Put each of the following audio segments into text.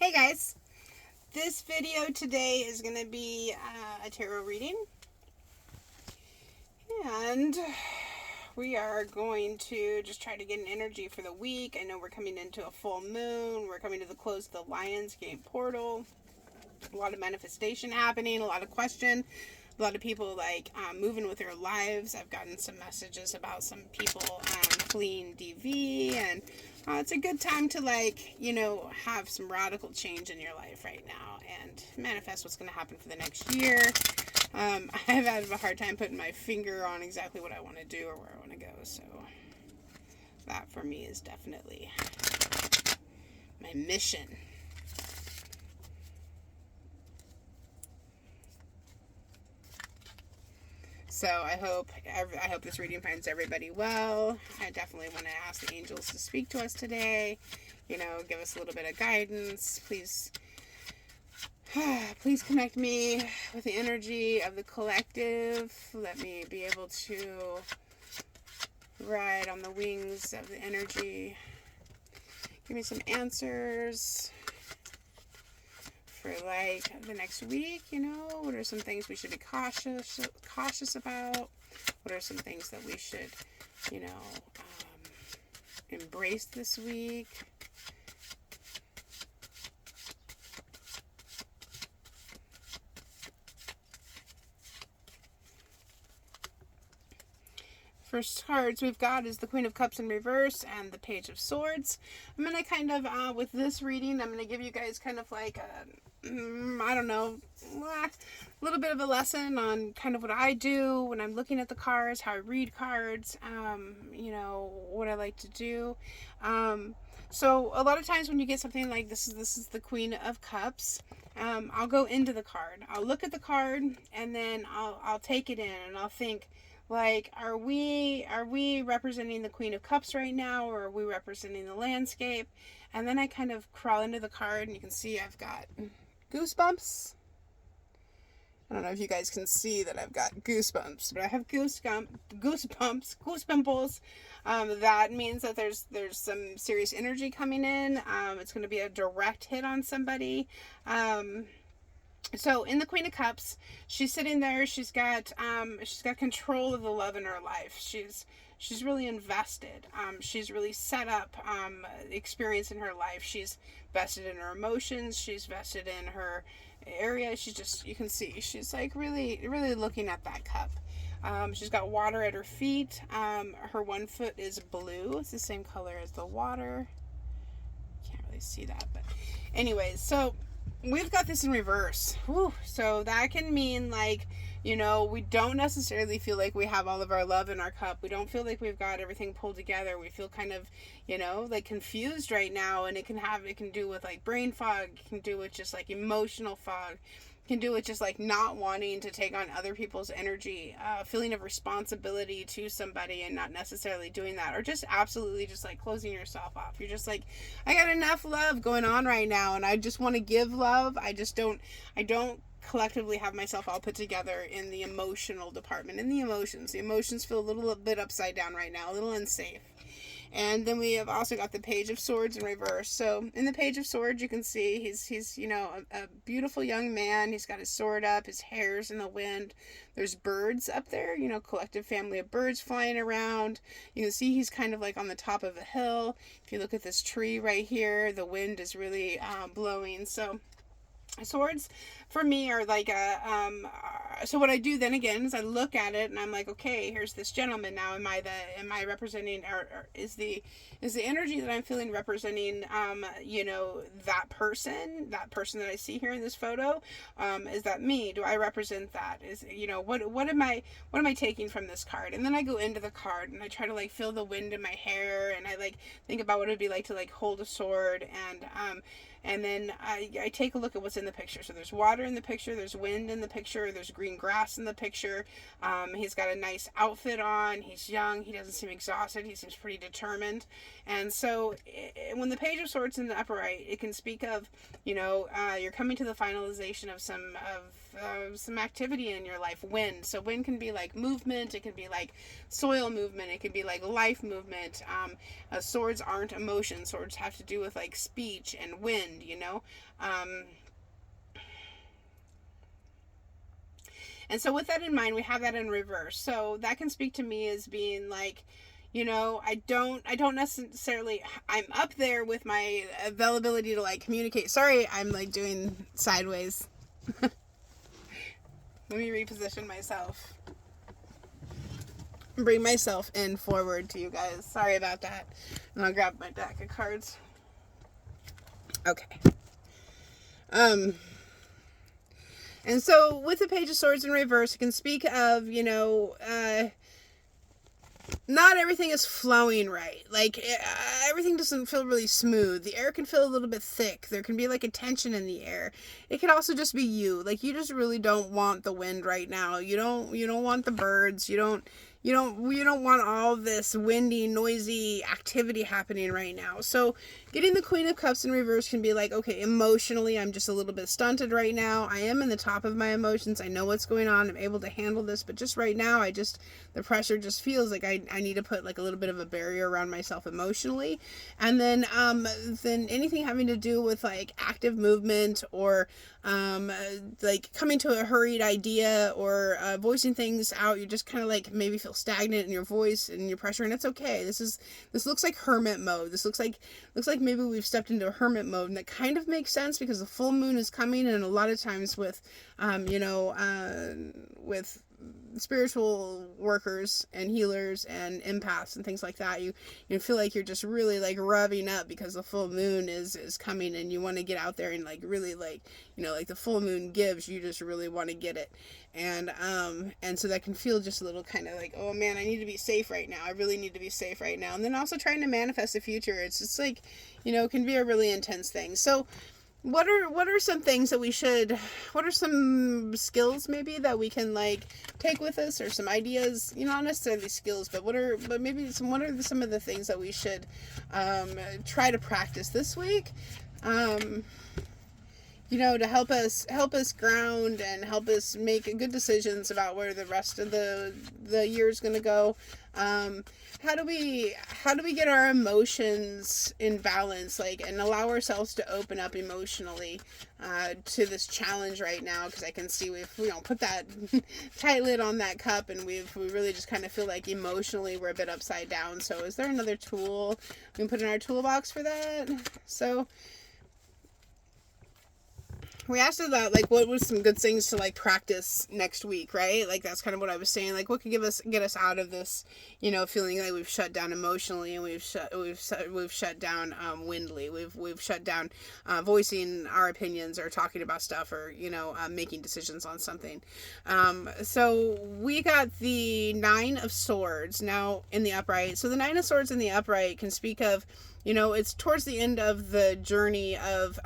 Hey guys, this video today is going to be a tarot reading, and we are going to just try to get an energy for the week. I know we're coming into a full moon, we're coming to the close of the Lionsgate portal, a lot of manifestation happening, a lot of question, a lot of people moving with their lives. I've gotten some messages about some people fleeing DV, and it's a good time to have some radical change in your life right now and manifest what's going to happen for the next year. I've had a hard time putting my finger on exactly what I want to do or where I want to go, so that for me is definitely my mission. So I hope this reading finds everybody well. I definitely want to ask the angels to speak to us today. Give us a little bit of guidance. Please connect me with the energy of the collective. Let me be able to ride on the wings of the energy. Give me some answers for the next week. What are some things we should be cautious about? What are some things that we should embrace this week? First cards we've got is the Queen of Cups in reverse and the Page of Swords. I'm going to with this reading, I'm going to give you guys a little bit of a lesson on kind of what I do when I'm looking at the cards, how I read cards, what I like to do. So a lot of times when you get something like this is the Queen of Cups, I'll go into the card. I'll look at the card and then I'll take it in and I'll think, are we representing the Queen of Cups right now, or are we representing the landscape? And then I kind of crawl into the card, and you can see I've got goosebumps. I don't know if you guys can see that I've got goosebumps, but I have goosebumples. That means that there's some serious energy coming in. It's going to be a direct hit on somebody. So in the Queen of Cups, she's sitting there. She's got control of the love in her life. She's really invested. She's really set up experience in her life. She's vested in her emotions. She's vested in her area. You can see she's really looking at that cup. She's got water at her feet. Her one foot is blue. It's the same color as the water. Can't really see that, but anyways, so we've got this in reverse. Whew. So that can mean we don't necessarily feel like we have all of our love in our cup. We don't feel like we've got everything pulled together. We feel kind of, confused right now, and it can do with brain fog. It can do with just emotional fog. It can do with just not wanting to take on other people's energy, feeling of responsibility to somebody and not necessarily doing that, or just absolutely just closing yourself off. You're just I got enough love going on right now, and I just want to give love. I don't collectively have myself all put together in the emotional department. In the emotions feel a little bit upside down right now, a little unsafe. And then we have also got the Page of Swords in reverse. So in the Page of Swords, you can see he's a beautiful young man. He's got his sword up, his hair's in the wind. There's birds up there, collective family of birds flying around. You can see he's kind of on the top of a hill. If you look at this tree right here, the wind is really blowing. So swords for me are so what I do then again is I look at it and I'm okay, here's this gentleman. Now am I representing, or is the energy that I'm feeling representing that person that I see here in this photo? Is that me? Do I represent that? Is what am I taking from this card? And then I go into the card and I try to feel the wind in my hair, and I think about what it would be like to hold a sword, and then I take a look at what's in the picture. So there's water in the picture, there's wind in the picture, there's green grass in the picture. He's got a nice outfit on, he's young, he doesn't seem exhausted, he seems pretty determined. And so when the Page of Swords in the upper right, it can speak of, you're coming to the finalization of some activity in your life. Wind. So wind can be like movement. It can be like soil movement. It can be like life movement. Swords aren't emotions. Swords have to do with like speech and wind, you know. And so with that in mind, we have that in reverse. So that can speak to me as being like, you know, I don't necessarily, I'm up there with my availability to like communicate. Sorry, I'm like doing sideways. Let me reposition myself. Bring myself in forward to you guys. Sorry about that. And I'll grab my deck of cards. Okay. And so with the Page of Swords in reverse, it can speak of, you know, not everything is flowing right. Like, everything doesn't feel really smooth. The air can feel a little bit thick. There can be, like, a tension in the air. It could also just be you. Like, you just really don't want the wind right now. You don't want the birds. You don't want all this windy, noisy activity happening right now. So getting the Queen of Cups in reverse can be like, okay, emotionally, I'm just a little bit stunted right now. I am in the top of my emotions. I know what's going on. I'm able to handle this. But just right now, the pressure just feels like I need to put like a little bit of a barrier around myself emotionally. And then anything having to do with like active movement or like coming to a hurried idea or voicing things out, you just kind of like maybe feel stagnant in your voice and your pressure, and it's okay. This looks like hermit mode. This looks like maybe we've stepped into a hermit mode, and that kind of makes sense because the full moon is coming, and a lot of times with with spiritual workers and healers and empaths and things like that, you feel like you're just really like revving up because the full moon is coming, and you want to get out there and like really like, you know, like the full moon gives, you just really want to get it. And so that can feel just a little kind of like, oh man, I need to be safe right now. I really need to be safe right now. And then also trying to manifest the future. It's just like, you know, it can be a really intense thing. So what are some things that what are some skills maybe that we can like take with us, or some ideas, you know, not necessarily skills, but what are some of the things that we should try to practice this week, you know, to help us ground and help us make good decisions about where the rest of the year is going to go. How do we get our emotions in balance, like, and allow ourselves to open up emotionally to this challenge right now? Because I can see we've, you know, put that tight lid on that cup, and we really just kind of feel like emotionally we're a bit upside down. So is there another tool we can put in our toolbox for that? So we asked about like what was some good things to like practice next week, right? Like that's kind of what I was saying. Like what could get us out of this, you know, feeling like we've shut down emotionally, and we've shut down windly. We've shut down voicing our opinions or talking about stuff, or you know, making decisions on something. So we got the Nine of Swords now in the upright. So the Nine of Swords in the upright can speak of, you know, it's towards the end of the journey of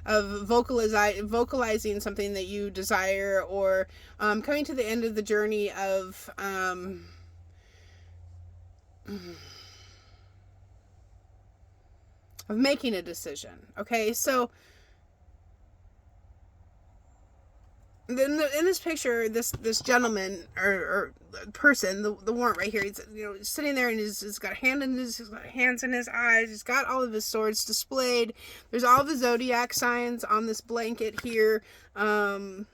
vocalizing something that you desire, or coming to the end of the journey of making a decision. Okay, so in this picture, this gentleman or person, the warrant right here, he's, you know, sitting there, and he's got hands in his eyes. He's got all of his swords displayed. There's all the zodiac signs on this blanket here. So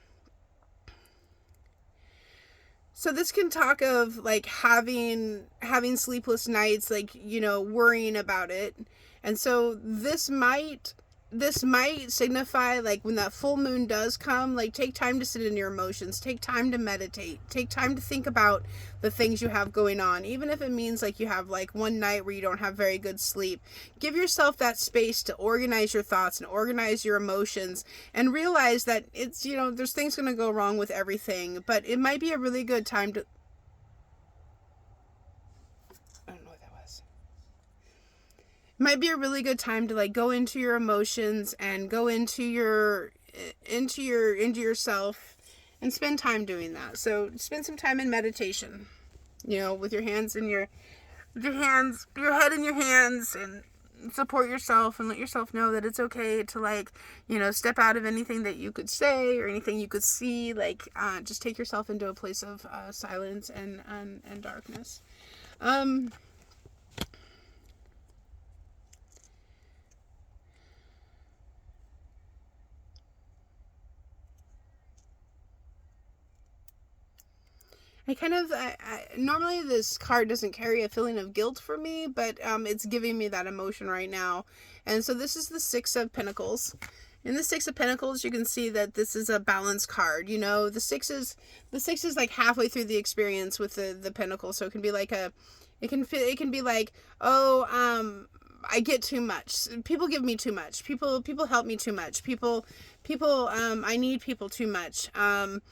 this can talk of like having sleepless nights, like, you know, worrying about it. And so this might signify like when that full moon does come, like take time to sit in your emotions, take time to meditate, take time to think about the things you have going on, even if it means like you have like one night where you don't have very good sleep. Give yourself that space to organize your thoughts and organize your emotions, and realize that it's, you know, there's things going to go wrong with everything, but it might be a really good time to, might be a really good time to like go into your emotions and go into yourself and spend time doing that. So spend some time in meditation, you know, with your hands in your head in your hands, and support yourself and let yourself know that it's okay to, like, step out of anything that you could say or anything you could see. Like, just take yourself into a place of silence and darkness. Normally this card doesn't carry a feeling of guilt for me, but it's giving me that emotion right now. And so this is the Six of Pentacles. In the Six of Pentacles, you can see that this is a balance card. The six is like halfway through the experience with the Pentacle. So it can be like it can be like, oh, I get too much. People give me too much. People help me too much. I need people too much. I'm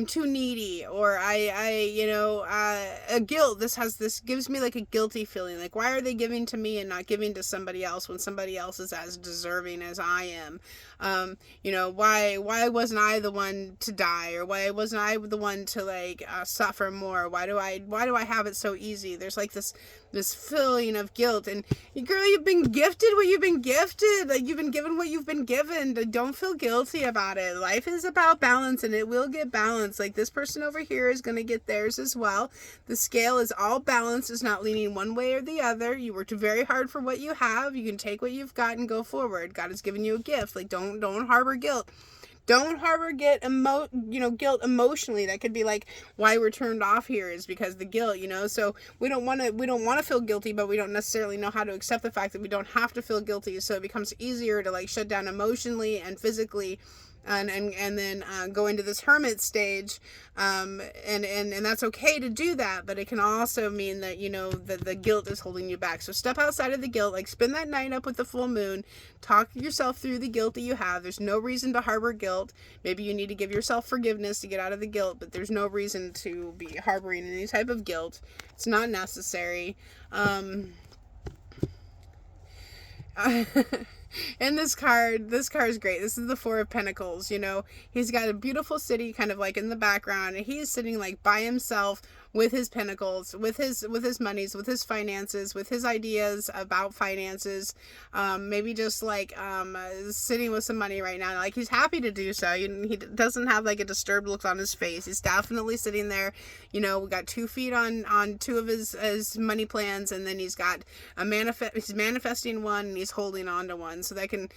too needy, or a guilt. This gives me like a guilty feeling. Like, why are they giving to me and not giving to somebody else when somebody else is as deserving as I am? Why wasn't I the one to die, or why wasn't I the one to suffer more? Why do I have it so easy? There's like this feeling of guilt, and girl, you've been gifted what you've been gifted. Like, you've been given what you've been given. Don't feel guilty about it. Life is about balance, and it will get balanced. Like, this person over here is going to get theirs as well. The scale is all balanced. It's not leaning one way or the other. You worked very hard for what you have. You can take what you've got and go forward. God has given you a gift. Like, don't harbor guilt. Don't harbor guilt emotionally. That could be like why we're turned off here, is because the guilt, so we don't want to feel guilty, but we don't necessarily know how to accept the fact that we don't have to feel guilty. So it becomes easier to like shut down emotionally and physically, and then go into this hermit stage, and that's okay to do that, but it can also mean that that the guilt is holding you back. So step outside of the guilt. Like, spend that night up with the full moon, talk yourself through the guilt that you have. There's no reason to harbor guilt. Maybe you need to give yourself forgiveness to get out of the guilt, but there's no reason to be harboring any type of guilt. It's not necessary. And this card is great. This is the Four of Pentacles. He's got a beautiful city kind of like in the background, and he's sitting like by himself with his pentacles, with his monies, with his finances, with his ideas about finances. Maybe just like sitting with some money right now. Like, he's happy to do so. He doesn't have like a disturbed look on his face. He's definitely sitting there. We got 2 feet on two of his money plans, and then he's got he's manifesting one, and he's holding on to one. So that can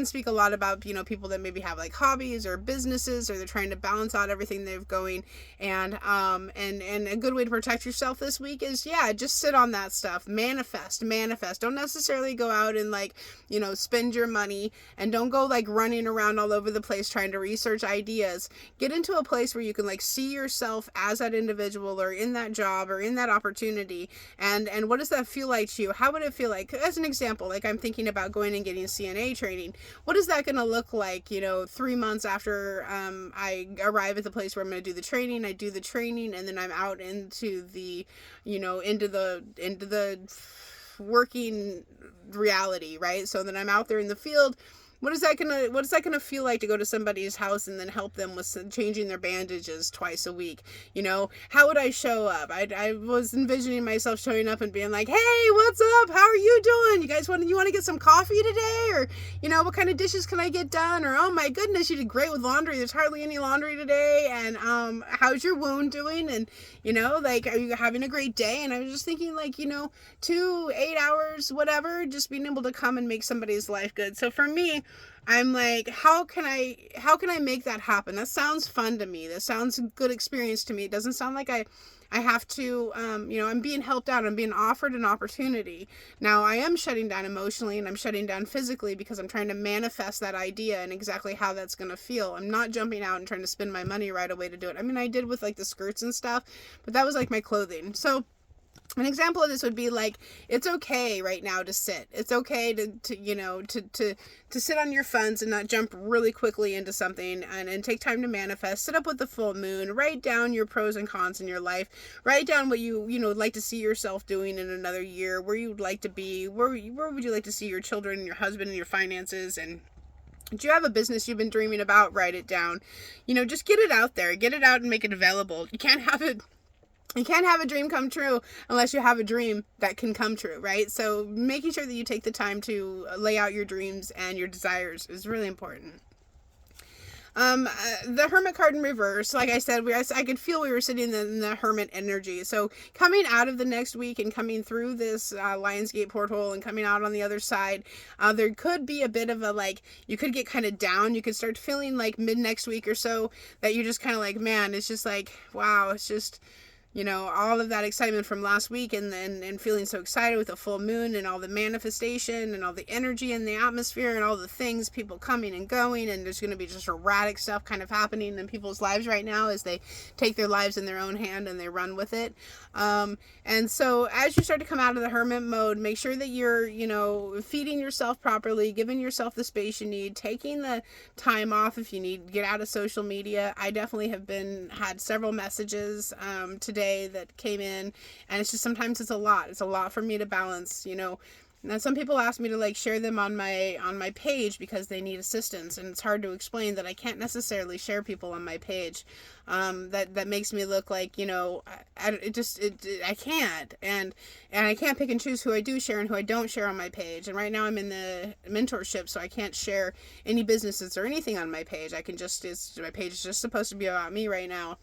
speak a lot about people that maybe have like hobbies or businesses, or they're trying to balance out everything they've going. And a good way to protect yourself this week is just sit on that stuff. Manifest. Don't necessarily go out and spend your money, and don't go like running around all over the place trying to research ideas. Get into a place where you can like see yourself as that individual, or in that job, or in that opportunity, and what does that feel like to you? How would it feel like? As an example, like, I'm thinking about going and getting CNA training. What is that going to look like 3 months after I arrive at the place where I'm going to do the training? I do the training, and then I'm out into the into the working reality, right? So then I'm out there in the field. What is that gonna feel like to go to somebody's house and then help them with changing their bandages twice a week? How would I show up? I was envisioning myself showing up and being like, hey, what's up? How are you doing? You guys want to get some coffee today? Or, what kind of dishes can I get done? Or, oh my goodness, you did great with laundry. There's hardly any laundry today. And how's your wound doing? And, are you having a great day? And I was just thinking 2, 8 hours, whatever, just being able to come and make somebody's life good. So for me, I'm like, how can I make that happen? That sounds fun to me. That sounds a good experience to me. It doesn't sound like I have to, I'm being helped out. I'm being offered an opportunity. Now, I am shutting down emotionally, and I'm shutting down physically, because I'm trying to manifest that idea and exactly how that's going to feel. I'm not jumping out and trying to spend my money right away to do it. I mean, I did with like the skirts and stuff, but that was like my clothing. So an example of this would be like, it's okay right now to sit. It's okay to sit on your funds and not jump really quickly into something, and take time to manifest. Sit up with the full moon. Write down your pros and cons in your life. Write down what you would like to see yourself doing in another year, where you'd like to be, where would you like to see your children and your husband and your finances. And do you have a business you've been dreaming about? Write it down. Just get it out there. Get it out and make it available. You can't have it You can't have a dream come true unless you have a dream that can come true, right? So making sure that you take the time to lay out your dreams and your desires is really important. The Hermit card in reverse, like I said, I could feel we were sitting in the Hermit energy. So coming out of the next week and coming through this Lionsgate portal and coming out on the other side, there could be a bit of a, like, you could get kind of down. You could start feeling like mid next week or so that you're just kind of like, man, it's just like, wow, it's just, all of that excitement from last week and feeling so excited with the full moon and all the manifestation and all the energy in the atmosphere and all the things, people coming and going, and there's going to be just erratic stuff kind of happening in people's lives right now as they take their lives in their own hand and they run with it. And so as you start to come out of the Hermit mode, make sure that you're, feeding yourself properly, giving yourself the space you need, taking the time off if you need, get out of social media. I definitely have had several messages today that came in, and it's just, sometimes it's a lot for me to balance. Now some people ask me to like share them on my page because they need assistance, and it's hard to explain that I can't necessarily share people on my page. That makes me look like, I can't, and I can't pick and choose who I do share and who I don't share on my page. And right now I'm in the mentorship, so I can't share any businesses or anything on my page. My page is just supposed to be about me right now.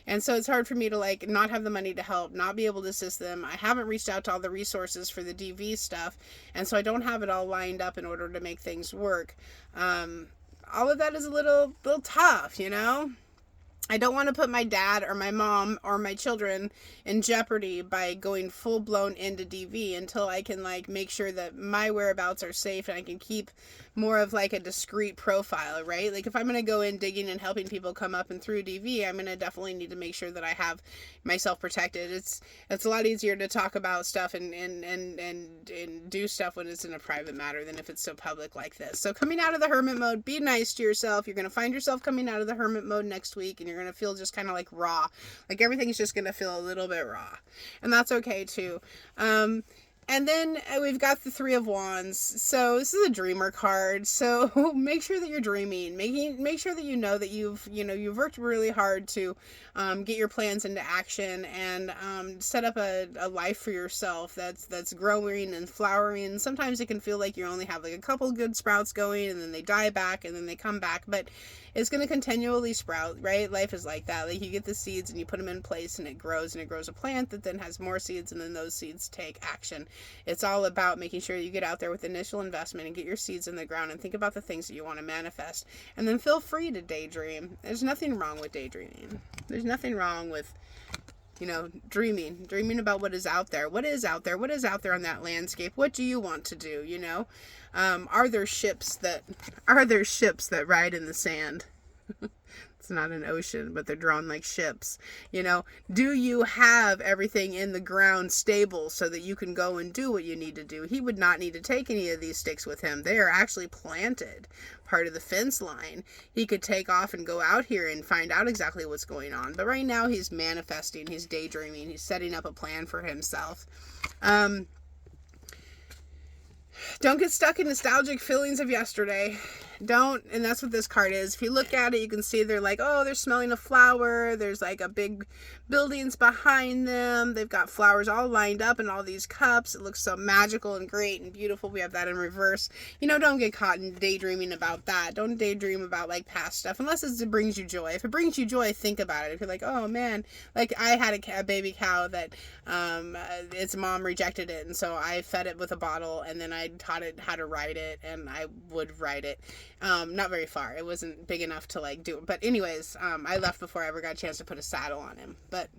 And so it's hard for me to like not have the money to help, not be able to assist them. I haven't reached out to all the resources for the DV stuff, and so I don't have it all lined up in order to make things work. All of that is a little tough, I don't want to put my dad or my mom or my children in jeopardy by going full blown into DV until I can like make sure that my whereabouts are safe and I can keep more of like a discreet profile, right? Like if I'm going to go in digging and helping people come up and through DV, I'm going to definitely need to make sure that I have myself protected. It's a lot easier to talk about stuff and do stuff when it's in a private matter than if it's so public like this. So coming out of the Hermit mode, be nice to yourself. You're going to find yourself coming out of the Hermit mode next week, and you're going to feel just kind of like raw. Like everything's just going to feel a little bit raw. And that's okay too. And then we've got the Three of Wands. So this is a dreamer card. So make sure that you're dreaming. Make sure that that you've worked really hard to get your plans into action and set up a life for yourself that's growing and flowering. Sometimes it can feel like you only have like a couple good sprouts going, and then they die back and then they come back, but it's going to continually sprout, right? Life is like that. Like you get the seeds and you put them in place and it grows a plant that then has more seeds, and then those seeds take action. It's all about making sure you get out there with initial investment and get your seeds in the ground and think about the things that you want to manifest, and then feel free to daydream. There's nothing wrong with daydreaming. There's nothing wrong with dreaming about what is out there. What is out there on that landscape? What do you want to do? Are there ships that ride in the sand? It's not an ocean, but they're drawn like ships. Do you have everything in the ground stable so that you can go and do what you need to do? He would not need to take any of these sticks with him. They are actually planted, part of the fence line. He could take off and go out here and find out exactly what's going on. But right now he's manifesting, he's daydreaming, he's setting up a plan for himself. Don't get stuck in nostalgic feelings of yesterday. And that's what this card is. If you look at it, you can see they're like, oh, they're smelling a flower. There's like a big buildings behind them. They've got flowers all lined up in all these cups. It looks so magical and great and beautiful. We have that in reverse. Don't get caught in daydreaming about that. Don't daydream about like past stuff unless it brings you joy. If it brings you joy, think about it. If you're like, oh man, like I had a baby cow that its mom rejected it, and so I fed it with a bottle, and then I taught it how to ride it, and I would ride it. Not very far. It wasn't big enough to like do it. But anyways, I left before I ever got a chance to put a saddle on him. But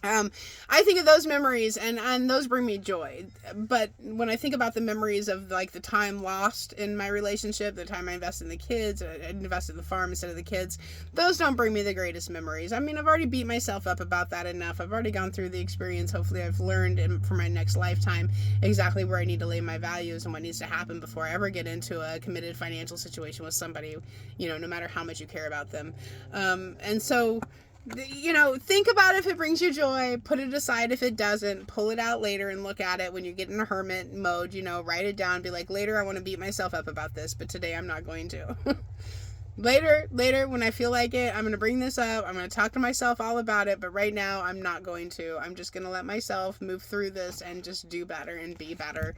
I think of those memories and those bring me joy. But when I think about the memories of like the time lost in my relationship, the time I invested in the kids, I invested in the farm instead of the kids, those don't bring me the greatest memories. I mean, I've already beat myself up about that enough. I've already gone through the experience. Hopefully I've learned for my next lifetime exactly where I need to lay my values and what needs to happen before I ever get into a committed financial situation with somebody, no matter how much you care about them. And so think about if it brings you joy, put it aside if it doesn't, pull it out later and look at it when you get in a hermit mode, write it down, be like, later I want to beat myself up about this, but today I'm not going to. Later, when I feel like it, I'm going to bring this up. I'm going to talk to myself all about it. But right now, I'm not going to. I'm just going to let myself move through this and just do better and be better.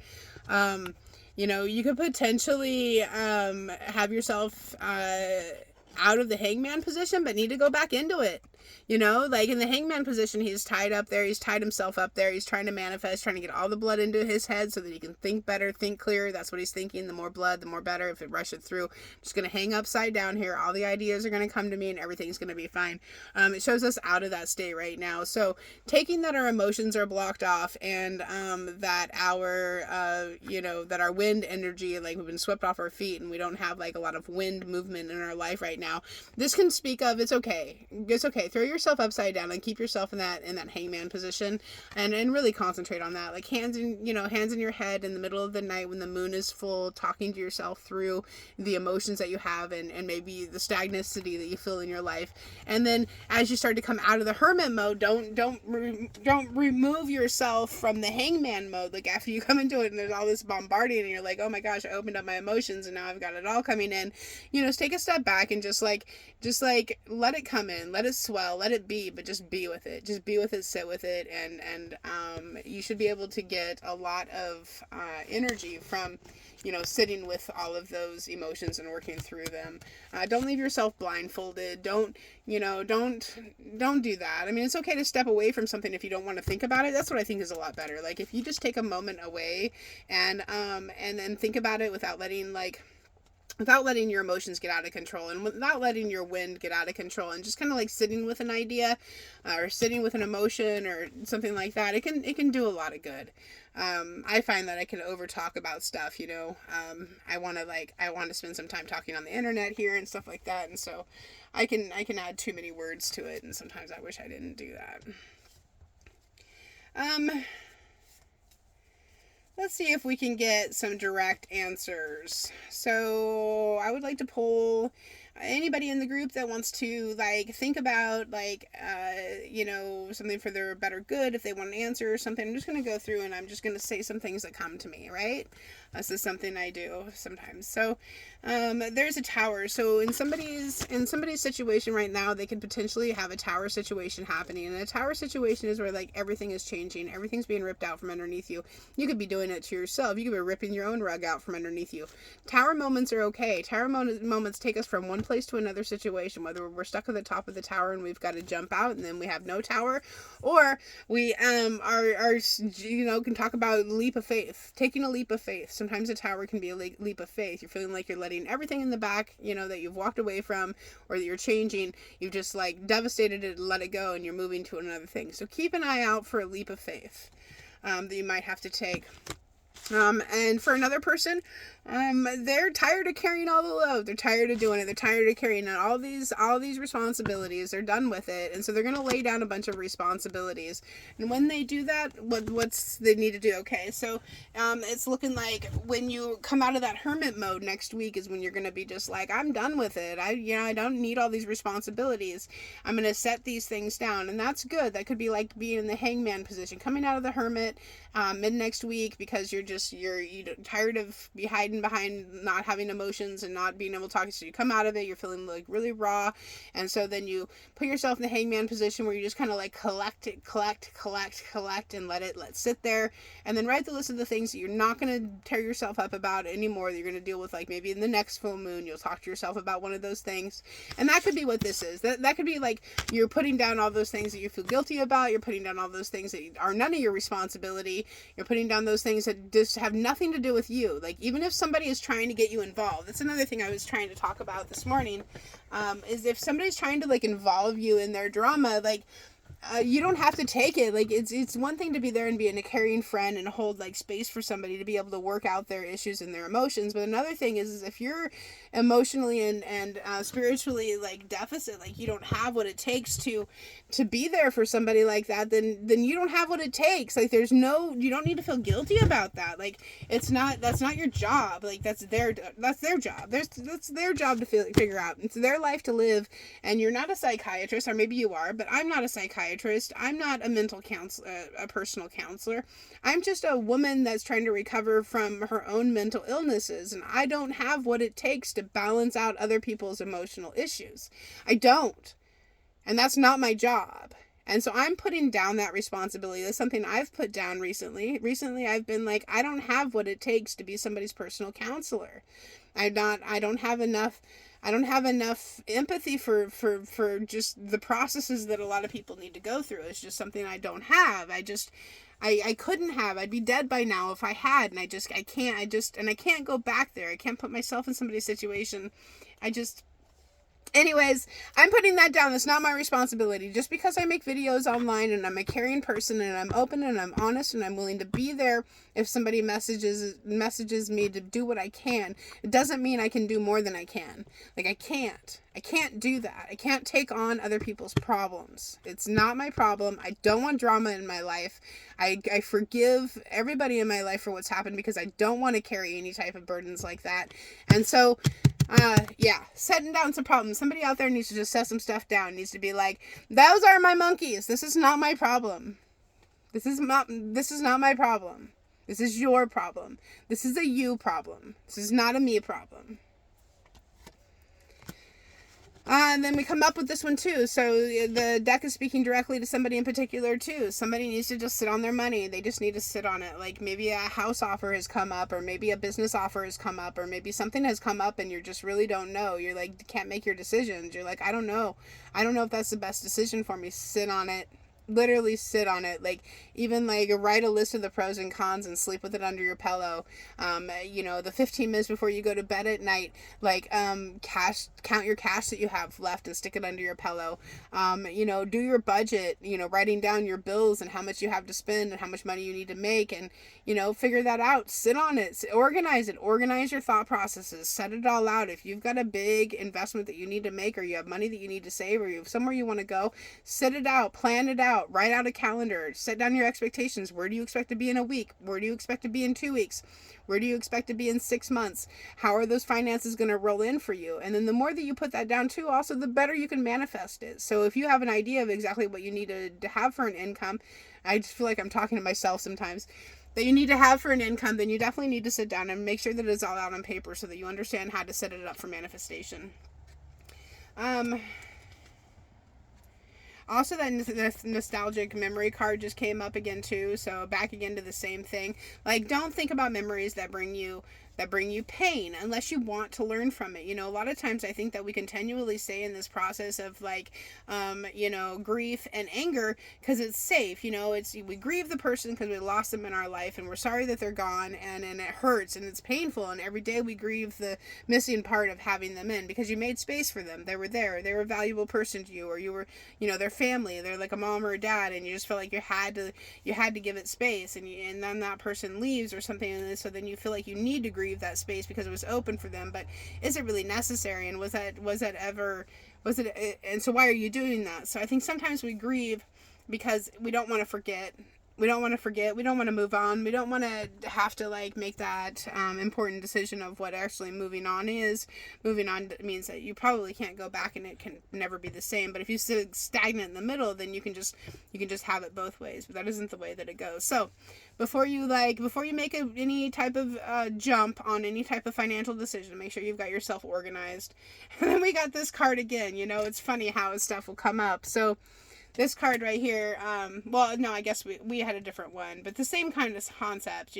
You could potentially have yourself out of the hangman position, but need to go back into it. Like in the hangman position, he's tied up there. He's tied himself up there. He's trying to manifest, trying to get all the blood into his head so that he can think better, think clearer. That's what he's thinking. The more blood, the more better. If it rushes through, I'm just going to hang upside down here. All the ideas are going to come to me and everything's going to be fine. It shows us out of that state right now. So taking that our emotions are blocked off and that our wind energy, like we've been swept off our feet and we don't have like a lot of wind movement in our life right now. This can speak of it's okay. It's okay. Throw yourself upside down and keep yourself in that hangman position and really concentrate on that. Like hands in your head in the middle of the night when the moon is full, talking to yourself through the emotions that you have and maybe the stagnancy that you feel in your life. And then as you start to come out of the hermit mode, don't remove yourself from the hangman mode. Like after you come into it and there's all this bombarding and you're like, oh my gosh, I opened up my emotions and now I've got it all coming in. Just take a step back and just let it come in, let it swell, let it be, but just be with it. Just be with it, sit with it, and you should be able to get a lot of energy from sitting with all of those emotions and working through them. Don't leave yourself blindfolded. Don't do that. I mean, it's okay to step away from something if you don't want to think about it. That's what I think is a lot better. Like if you just take a moment away and then think about it without letting your emotions get out of control and without letting your wind get out of control and just kind of like sitting with an idea or sitting with an emotion or something like that, it can do a lot of good. I find that I can over talk about stuff, I want to spend some time talking on the internet here and stuff like that. And so I can add too many words to it. And sometimes I wish I didn't do that. Let's see if we can get some direct answers. So I would like to poll anybody in the group that wants to think about something for their better good. If they want an answer or something, I'm just going to go through and I'm just going to say some things that come to me, right? This is something I do sometimes. So there's a tower. So in somebody's situation right now, they could potentially have a tower situation happening. And a tower situation is where everything is changing. Everything's being ripped out from underneath you. You could be doing it to yourself. You could be ripping your own rug out from underneath you. Tower moments are okay. Tower moments take us from one place to another situation, whether we're stuck at the top of the tower and we've got to jump out and then we have no tower, or we can talk about leap of faith, taking a leap of faith. Sometimes a tower can be a leap of faith. You're feeling like you're letting everything in the back, that you've walked away from or that you're changing, you've just devastated it and let it go and you're moving to another thing. So keep an eye out for a leap of faith that you might have to take. And for another person, they're tired of carrying all the load. They're tired of doing it. They're tired of carrying all these responsibilities. They're done with it. And so they're going to lay down a bunch of responsibilities. And when they do that, what's they need to do? Okay. So, it's looking like when you come out of that hermit mode next week is when you're going to be just I'm done with it. I don't need all these responsibilities. I'm going to set these things down. And that's good. That could be like being in the hangman position, coming out of the hermit, mid next week, because you're tired of hiding behind not having emotions and not being able to talk. So you come out of it, you're feeling really raw, and so then you put yourself in the hangman position where you just kind of collect, and let sit there, and then write the list of the things that you're not going to tear yourself up about anymore, that you're going to deal with. Maybe in the next full moon you'll talk to yourself about one of those things, and that could be what this is. That could be you're putting down all those things that you feel guilty about. You're putting down all those things that are none of your responsibility. You're putting down those things that just have nothing to do with you. Even if somebody is trying to get you involved, that's another thing I was trying to talk about this morning, is if somebody's trying to involve you in their drama, you don't have to take it. It's one thing to be there and be a caring friend and hold space for somebody to be able to work out their issues and their emotions. But another thing is if you're emotionally and spiritually deficit, you don't have what it takes to be there for somebody like that, then you don't have what it takes. You don't need to feel guilty about that. That's not your job. That's their job. That's their job to figure out. It's their life to live, and you're not a psychiatrist, or maybe you are, but I'm not a psychiatrist. psychiatrist. I'm not a mental counselor, a personal counselor. I'm just a woman that's trying to recover from her own mental illnesses, and I don't have what it takes to balance out other people's emotional issues. I don't. And that's not my job. And so I'm putting down that responsibility. That's something I've put down recently. Recently, I've been like, I don't have what it takes to be somebody's personal counselor. I don't have enough empathy for just the processes that a lot of people need to go through. It's just something I don't have. I couldn't have. I'd be dead by now if I had, and I can't go back there. I can't put myself in somebody's situation. Anyways, I'm putting that down. That's not my responsibility. Just because I make videos online and I'm a caring person and I'm open and I'm honest and I'm willing to be there if somebody messages me to do what I can, it doesn't mean I can do more than I can. Like, I can't do that. I can't take on other people's problems. It's not my problem. I don't want drama in my life. I forgive everybody in my life for what's happened because I don't want to carry any type of burdens like that. And so, setting down some problems. Somebody out there needs to just set some stuff down. Needs to be like, those are my monkeys. This is not my problem. This is not my problem. This is your problem. This is a you problem. This is not a me problem. And then we come up with this one too. So the deck is speaking directly to somebody in particular too. Somebody needs to just sit on their money. They just need to sit on it. Like, maybe a house offer has come up, or maybe a business offer has come up, or maybe something has come up and you just really don't know. You're like, can't make your decisions. You're like, I don't know if that's the best decision for me. Sit on it. Literally sit on it. Like, even like write a list of the pros and cons and sleep with it under your pillow. The 15 minutes before you go to bed at night, like, count your cash that you have left and stick it under your pillow. Do your budget, writing down your bills and how much you have to spend and how much money you need to make, and, figure that out. Sit on it, organize your thought processes, set it all out. If you've got a big investment that you need to make, or you have money that you need to save, or you have somewhere you want to go, sit it out, plan it out. Write out a calendar, set down your expectations. Where do you expect to be in a week? Where do you expect to be in 2 weeks? Where do you expect to be in 6 months? How are those finances going to roll in for you? And then the more that you put that down too, also the better you can manifest it. So if you have an idea of exactly what you need to have for an income, I just feel like I'm talking to myself sometimes, that you need to have for an income, then you definitely need to sit down and make sure that it's all out on paper so that you understand how to set it up for manifestation. Also, that nostalgic memory card just came up again too, so back again to the same thing. Like, don't think about memories that bring you pain unless you want to learn from it. A lot of times I think that we continually stay in this process of like, grief and anger because it's safe. We grieve the person because we lost them in our life and we're sorry that they're gone, and it hurts and it's painful, and every day we grieve the missing part of having them in because you made space for them. They were there. They were a valuable person to you, or you were, their family. They're like a mom or a dad, and you just felt like you had to give it space, and then that person leaves or something, and so then you feel like you need to grieve that space because it was open for them. But is it really necessary? And was it and so why are you doing that? So I think sometimes we grieve because we don't want to forget. We don't want to move on. We don't want to have to like make that important decision of what actually moving on is. Moving on means that you probably can't go back and it can never be the same. But if you sit stagnant in the middle, then you can just have it both ways. But that isn't the way that it goes. So before you make any type of jump on any type of financial decision, make sure you've got yourself organized. And then we got this card again. It's funny how stuff will come up. So this card right here, I guess we had a different one, but the same kind of concept,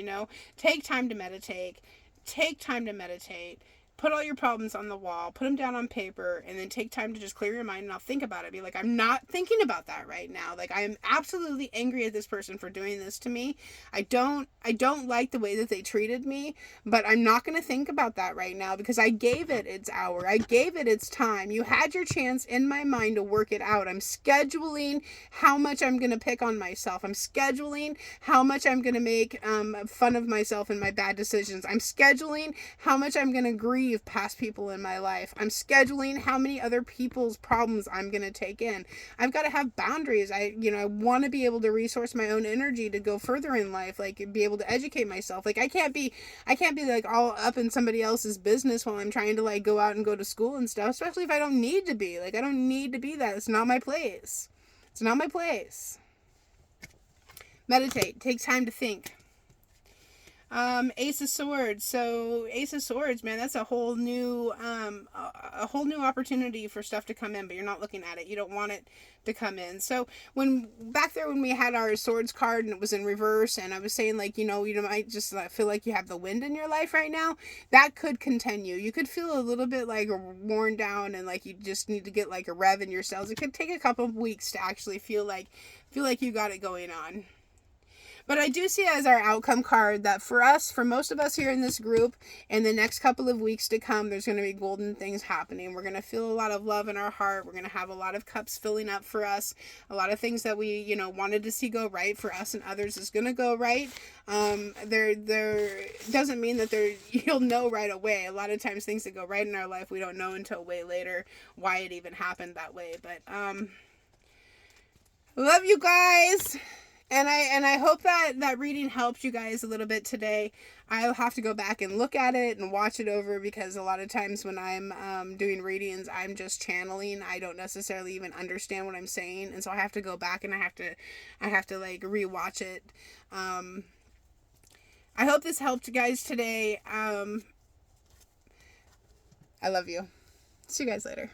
take time to meditate, put all your problems on the wall, put them down on paper, and then take time to just clear your mind and I'll think about it. Be like, I'm not thinking about that right now. Like, I am absolutely angry at this person for doing this to me. I don't like the way that they treated me, but I'm not going to think about that right now because I gave it its hour. I gave it its time. You had your chance in my mind to work it out. I'm scheduling how much I'm going to pick on myself. I'm scheduling how much I'm going to make fun of myself and my bad decisions. I'm scheduling how much I'm going to grieve past people in my life. I'm scheduling how many other people's problems I'm going to take in. I've got to have boundaries. I want to be able to resource my own energy to go further in life, like be able to educate myself. Like, I can't be like all up in somebody else's business while I'm trying to like go out and go to school and stuff, especially if I don't need to be. Like, I don't need to be that. It's not my place. It's not my place. Meditate. Take time to think. Ace of Swords. So Ace of Swords, man, that's a whole new opportunity for stuff to come in, but you're not looking at it. You don't want it to come in. So when back there when we had our swords card and it was in reverse, and I was saying like, you might just feel like you have the wind in your life right now, that could continue. You could feel a little bit like worn down and like you just need to get like a rev in your cells. It could take a couple of weeks to actually feel like you got it going on. But I do see as our outcome card that for most of us here in this group, in the next couple of weeks to come, there's going to be golden things happening. We're going to feel a lot of love in our heart. We're going to have a lot of cups filling up for us. A lot of things that we, wanted to see go right for us and others is going to go right. There doesn't mean that you'll know right away. A lot of times things that go right in our life, we don't know until way later why it even happened that way. But, love you guys. And I hope that reading helped you guys a little bit today. I'll have to go back and look at it and watch it over because a lot of times when I'm doing readings, I'm just channeling. I don't necessarily even understand what I'm saying, and so I have to go back and I have to like rewatch it. I hope this helped you guys today. I love you. See you guys later.